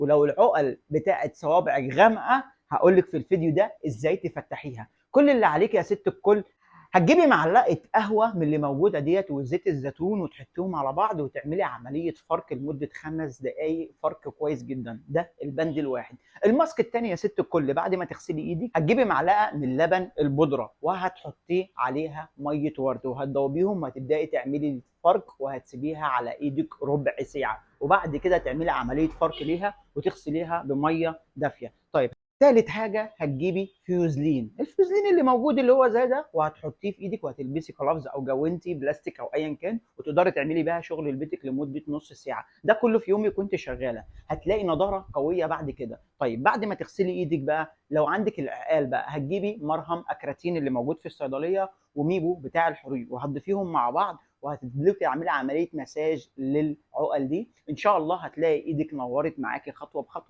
ولو العقل بتاعت صوابعك غامقه هقول لك في الفيديو ده ازاي تفتحيها. كل اللي عليك يا ست الكل هتجيبي معلقه قهوه من اللي موجوده ديت وزيت الزيتون وتحطيهم على بعض وتعملي عمليه فرك لمده 5 دقائق، فرك كويس جدا. ده البند الواحد. الماسك التاني يا ست الكل، بعد ما تغسلي ايدك هتجيبي معلقه من لبن البودره وهتحطي عليها ميه ورد وهتدوبيهم وهتبداي تعملي الفرك وهتسيبيها على ايدك ربع ساعه، وبعد كده تعملي عمليه فرك ليها وتغسليها بميه دافيه. طيب تالت حاجه هتجيبي فيوزلين، الفيوزلين اللي موجود اللي هو زي ده، وهتحطيه في ايدك وهتلبسي كلافز او جوانتي بلاستيك او ايا كان وتقدري تعملي بيها شغل لبيتك لمده نص ساعه. ده كله في يوم كنت شغاله، هتلاقي نضاره قويه بعد كده. طيب بعد ما تغسلي ايدك بقى، لو عندك العقال بقى هتجيبي مرهم اكراتين اللي موجود في الصيدليه وميبو بتاع الحروق وهتضيفيهم مع بعض وهتبداي تعملي عمليه مساج للعقل دي. ان شاء الله هتلاقي ايدك نورت معاكي خطوه بخطوه.